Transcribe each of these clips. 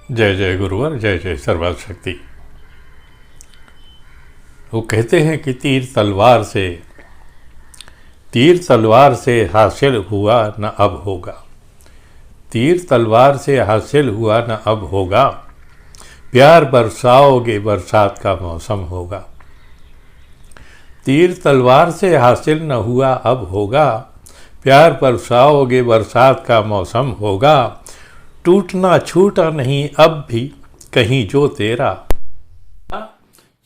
जय जय गुरुवर, जय जय सर्वशक्ति। वो कहते हैं कि तीर तलवार से हासिल हुआ न अब होगा। तीर तलवार से हासिल हुआ न अब होगा, प्यार बरसाओगे बरसात का मौसम होगा। तीर तलवार से हासिल न हुआ अब होगा, प्यार बरसाओगे बरसात का मौसम होगा। टूटना छूटा नहीं अब भी कहीं जो तेरा,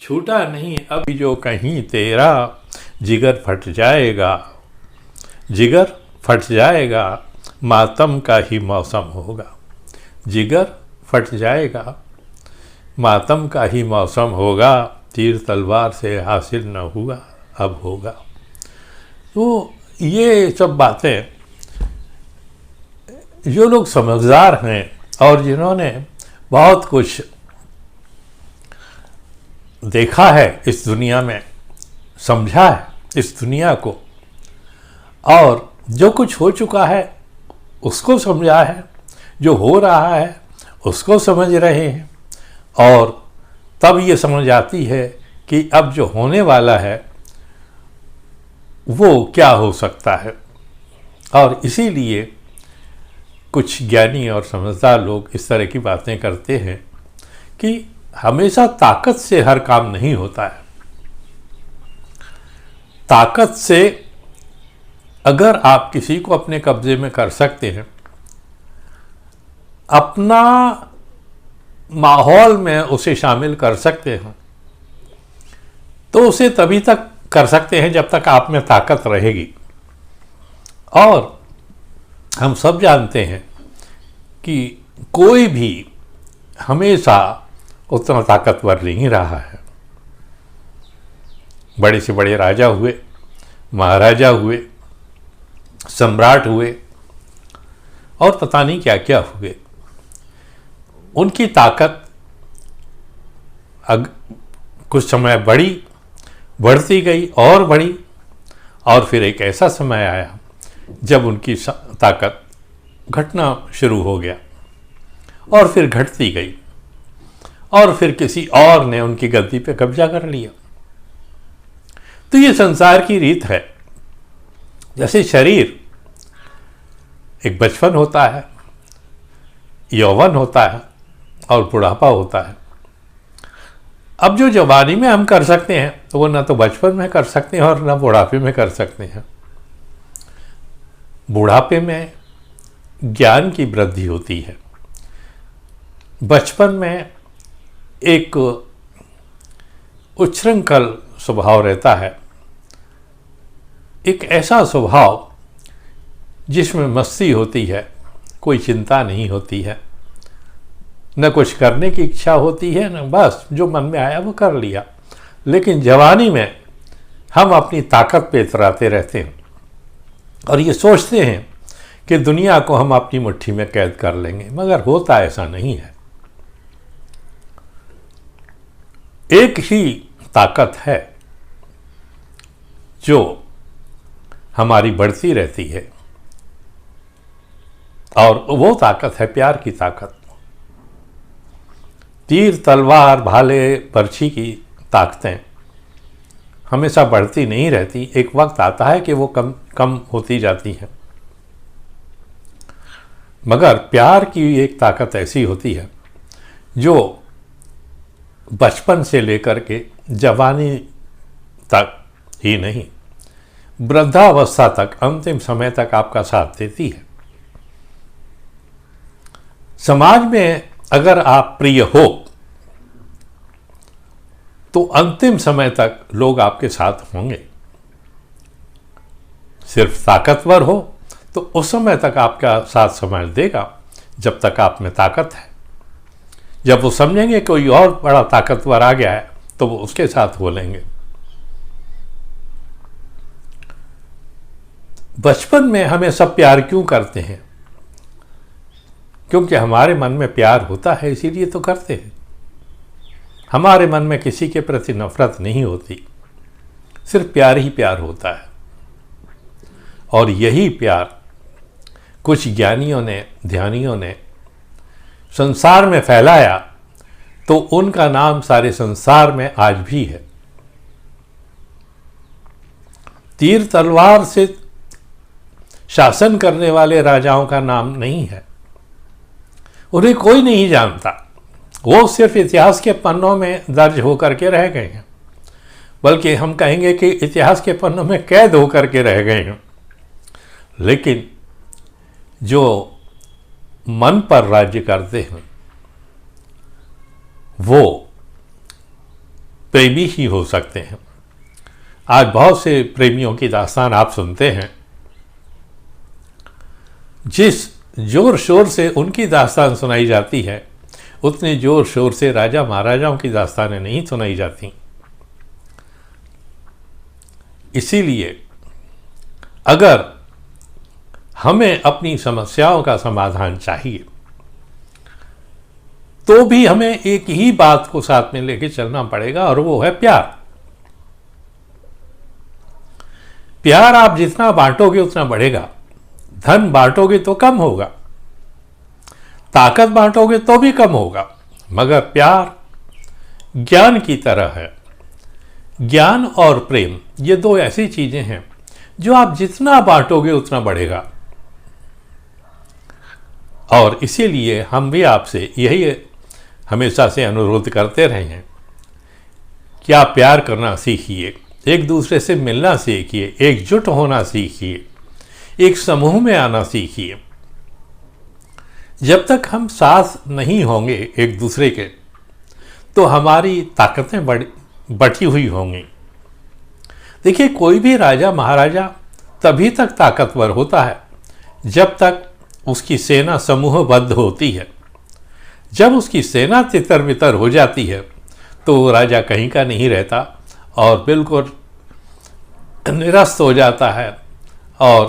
छूटा नहीं अब भी जो कहीं तेरा। जिगर फट जाएगा, जिगर फट जाएगा, मातम का ही मौसम होगा। जिगर फट जाएगा, मातम का ही मौसम होगा। तीर तलवार से हासिल न हुआ अब होगा। तो ये सब बातें जो लोग समझदार हैं और जिन्होंने बहुत कुछ देखा है इस दुनिया में, समझा है इस दुनिया को, और जो कुछ हो चुका है उसको समझा है, जो हो रहा है उसको समझ रहे हैं, और तब ये समझ आती है कि अब जो होने वाला है वो क्या हो सकता है। और इसीलिए कुछ ज्ञानी और समझदार लोग इस तरह की बातें करते हैं कि हमेशा ताकत से हर काम नहीं होता है। ताकत से अगर आप किसी को अपने कब्जे में कर सकते हैं, अपना माहौल में उसे शामिल कर सकते हैं, तो उसे तभी तक कर सकते हैं जब तक आप में ताकत रहेगी। और हम सब जानते हैं कि कोई भी हमेशा उतना ताकतवर नहीं रहा है। बड़े से बड़े राजा हुए, महाराजा हुए, सम्राट हुए, और पता नहीं क्या क्या हुए। उनकी ताकत कुछ समय बढ़ती गई और बढ़ी, और फिर एक ऐसा समय आया जब उनकी ताकत घटना शुरू हो गया, और फिर घटती गई, और फिर किसी और ने उनकी गद्दी पे कब्जा कर लिया। तो ये संसार की रीत है। जैसे शरीर, एक बचपन होता है, यौवन होता है, और बुढ़ापा होता है। अब जो जवानी में हम कर सकते हैं तो वो ना तो बचपन में कर सकते हैं और ना बुढ़ापे में कर सकते हैं। बुढ़ापे में ज्ञान की वृद्धि होती है, बचपन में एक उच्छृंखल स्वभाव रहता है, एक ऐसा स्वभाव जिसमें मस्ती होती है, कोई चिंता नहीं होती है, न कुछ करने की इच्छा होती है, न बस जो मन में आया वो कर लिया। लेकिन जवानी में हम अपनी ताकत पे इतराते रहते हैं और ये सोचते हैं कि दुनिया को हम अपनी मुट्ठी में कैद कर लेंगे, मगर होता ऐसा नहीं है। एक ही ताकत है जो हमारी बढ़ती रहती है, और वो ताकत है प्यार की ताकत। तीर तलवार भाले बर्छी की ताकतें हमेशा बढ़ती नहीं रहती, एक वक्त आता है कि वो कम कम होती जाती हैं। मगर प्यार की एक ताकत ऐसी होती है जो बचपन से लेकर के जवानी तक ही नहीं, वृद्धावस्था तक, अंतिम समय तक आपका साथ देती है। समाज में अगर आप प्रिय हो तो अंतिम समय तक लोग आपके साथ होंगे। सिर्फ ताकतवर हो तो उस समय तक आपका साथ समाज देगा जब तक आप में ताकत है। जब वो समझेंगे कोई और बड़ा ताकतवर आ गया है तो वो उसके साथ हो लेंगे। बचपन में हमें सब प्यार क्यों करते हैं? क्योंकि हमारे मन में प्यार होता है, इसीलिए तो करते हैं। हमारे मन में किसी के प्रति नफरत नहीं होती, सिर्फ प्यार ही प्यार होता है। और यही प्यार कुछ ज्ञानियों ने, ध्यानियों ने संसार में फैलाया तो उनका नाम सारे संसार में आज भी है। तीर तलवार से शासन करने वाले राजाओं का नाम नहीं है, उन्हें कोई नहीं जानता, वो सिर्फ इतिहास के पन्नों में दर्ज होकर के रह गए हैं, बल्कि हम कहेंगे कि इतिहास के पन्नों में कैद होकर के रह गए हैं। लेकिन जो मन पर राज्य करते हैं वो प्रेमी ही हो सकते हैं। आज बहुत से प्रेमियों की दास्तान आप सुनते हैं, जिस जोर शोर से उनकी दास्तान सुनाई जाती है उतने जोर शोर से राजा महाराजाओं की दास्तानें नहीं सुनाई जाती। इसीलिए अगर हमें अपनी समस्याओं का समाधान चाहिए तो भी हमें एक ही बात को साथ में लेके चलना पड़ेगा, और वो है प्यार। प्यार आप जितना बांटोगे उतना बढ़ेगा। धन बांटोगे तो कम होगा, ताकत बांटोगे तो भी कम होगा, मगर प्यार ज्ञान की तरह है। ज्ञान और प्रेम ये दो ऐसी चीजें हैं जो आप जितना बांटोगे उतना बढ़ेगा। और इसीलिए हम भी आपसे यही हमेशा से अनुरोध करते रहे हैं कि आप प्यार करना सीखिए, एक दूसरे से मिलना सीखिए, एकजुट होना सीखिए, एक समूह में आना सीखिए। जब तक हम साथ नहीं होंगे एक दूसरे के तो हमारी ताकतें बढ़ी हुई होंगी। देखिए, कोई भी राजा महाराजा तभी तक ताकतवर होता है जब तक उसकी सेना समूहबद्ध होती है। जब उसकी सेना तितर बितर हो जाती है तो राजा कहीं का नहीं रहता और बिल्कुल निरस्त हो जाता है और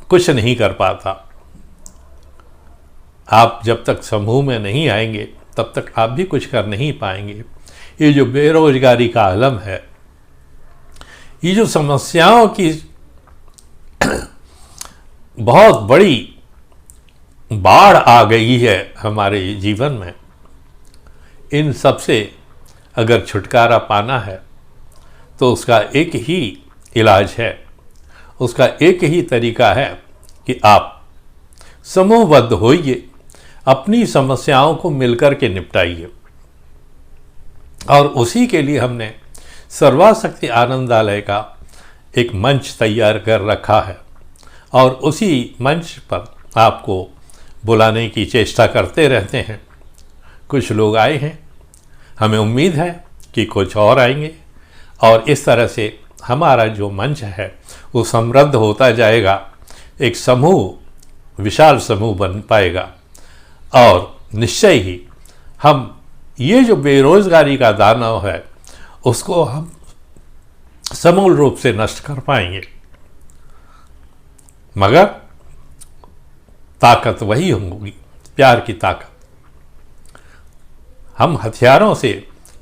कुछ नहीं कर पाता। आप जब तक समूह में नहीं आएंगे तब तक आप भी कुछ कर नहीं पाएंगे। ये जो बेरोजगारी का आलम है, ये जो समस्याओं की बहुत बड़ी बाढ़ आ गई है हमारे जीवन में, इन सब से अगर छुटकारा पाना है तो उसका एक ही इलाज है, उसका एक ही तरीका है कि आप समूहबद्ध होइए, अपनी समस्याओं को मिलकर के निपटाइए। और उसी के लिए हमने सर्वाशक्ति आनंदालय का एक मंच तैयार कर रखा है और उसी मंच पर आपको बुलाने की चेष्टा करते रहते हैं। कुछ लोग आए हैं, हमें उम्मीद है कि कुछ और आएंगे, और इस तरह से हमारा जो मंच है वो समृद्ध होता जाएगा, एक समूह, विशाल समूह बन पाएगा। और निश्चय ही हम ये जो बेरोजगारी का दानव है उसको हम समूल रूप से नष्ट कर पाएंगे। मगर ताकत वही होगी, प्यार की ताकत। हम हथियारों से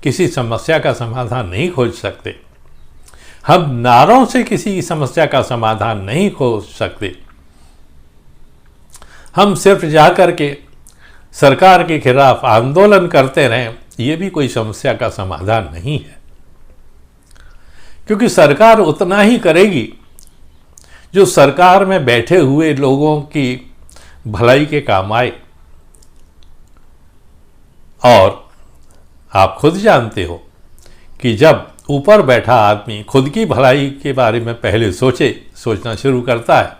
किसी समस्या का समाधान नहीं खोज सकते, हम नारों से किसी समस्या का समाधान नहीं खोज सकते। हम सिर्फ जाकर के सरकार के खिलाफ आंदोलन करते रहें, ये भी कोई समस्या का समाधान नहीं है, क्योंकि सरकार उतना ही करेगी जो सरकार में बैठे हुए लोगों की भलाई के काम आए। और आप खुद जानते हो कि जब ऊपर बैठा आदमी खुद की भलाई के बारे में पहले सोचना शुरू करता है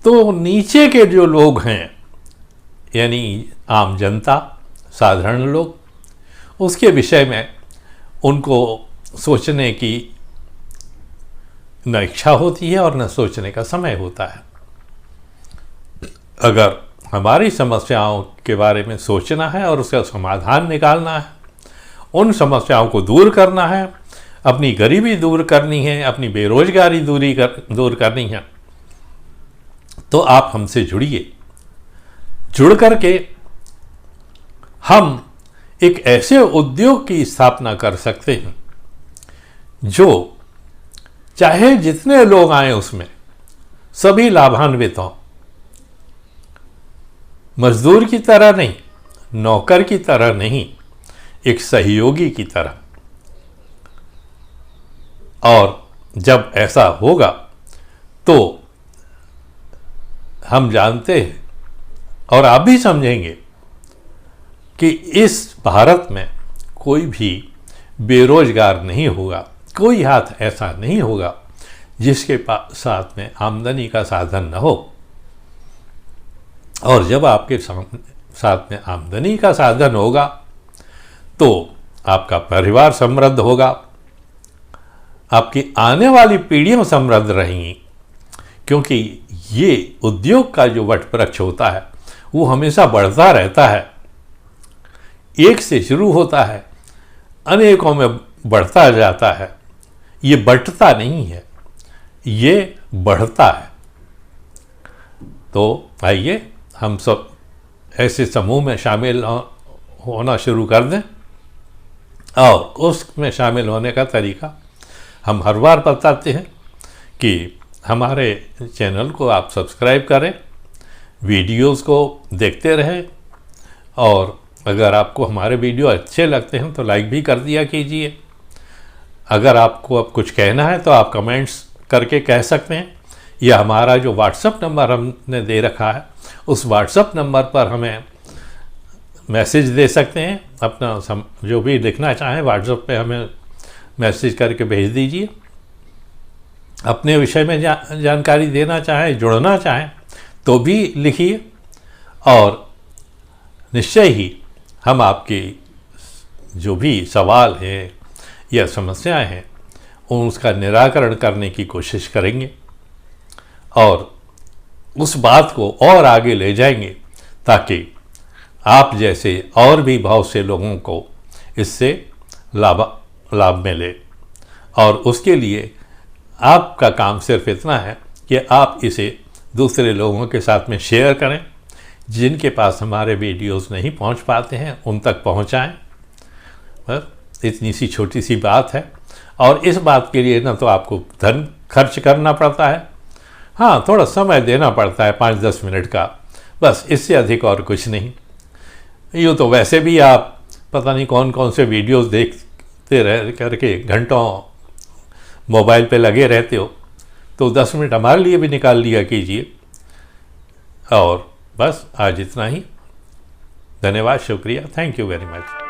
तो नीचे के जो लोग हैं, यानी आम जनता, साधारण लोग, उसके विषय में उनको सोचने की न इच्छा होती है और न सोचने का समय होता है। अगर हमारी समस्याओं के बारे में सोचना है और उसका समाधान निकालना है, उन समस्याओं को दूर करना है, अपनी गरीबी दूर करनी है, अपनी बेरोजगारी दूर करनी है, तो आप हमसे जुड़िए। जुड़ करके हम एक ऐसे उद्योग की स्थापना कर सकते हैं जो चाहे जितने लोग आए उसमें सभी लाभान्वित हों। मजदूर की तरह नहीं, नौकर की तरह नहीं, एक सहयोगी की तरह। और जब ऐसा होगा तो हम जानते हैं और आप भी समझेंगे कि इस भारत में कोई भी बेरोजगार नहीं होगा, कोई हाथ ऐसा नहीं होगा जिसके पास साथ में आमदनी का साधन न हो। और जब आपके साथ में आमदनी का साधन होगा तो आपका परिवार समृद्ध होगा, आपकी आने वाली पीढ़ियां समृद्ध रहेंगी, क्योंकि ये उद्योग का जो वटवृक्ष होता है वो हमेशा बढ़ता रहता है। एक से शुरू होता है, अनेकों में बढ़ता जाता है। ये बंटता नहीं है, ये बढ़ता है। तो आइए हम सब ऐसे समूह में शामिल होना शुरू कर दें, और उसमें शामिल होने का तरीका हम हर बार बताते हैं कि हमारे चैनल को आप सब्सक्राइब करें, वीडियोस को देखते रहें, और अगर आपको हमारे वीडियो अच्छे लगते हैं तो लाइक भी कर दिया कीजिए। अगर आपको अब कुछ कहना है तो आप कमेंट्स करके कह सकते हैं, या हमारा जो व्हाट्सएप नंबर हमने दे रखा है उस व्हाट्सएप नंबर पर हमें मैसेज दे सकते हैं। अपना जो भी लिखना चाहें व्हाट्सएप पे हमें मैसेज करके भेज दीजिए। अपने विषय में जानकारी देना चाहें, जुड़ना चाहें तो भी लिखिए, और निश्चय ही हम आपके जो भी सवाल हैं या समस्याएं हैं उसका निराकरण करने की कोशिश करेंगे, और उस बात को और आगे ले जाएंगे ताकि आप जैसे और भी बहुत से लोगों को इससे लाभ मिले। और उसके लिए आपका काम सिर्फ इतना है कि आप इसे दूसरे लोगों के साथ में शेयर करें, जिनके पास हमारे वीडियोस नहीं पहुंच पाते हैं उन तक पहुंचाएं। बस इतनी सी छोटी सी बात है, और इस बात के लिए ना तो आपको धन खर्च करना पड़ता है, हाँ थोड़ा समय देना पड़ता है 5-10 मिनट का, बस इससे अधिक और कुछ नहीं। यूँ तो वैसे भी आप पता नहीं कौन कौन से वीडियोस देखते रह करके घंटों मोबाइल पे लगे रहते हो, तो 10 मिनट हमारे लिए भी निकाल लिया कीजिए। और बस आज इतना ही। धन्यवाद, शुक्रिया, थैंक यू वेरी मच।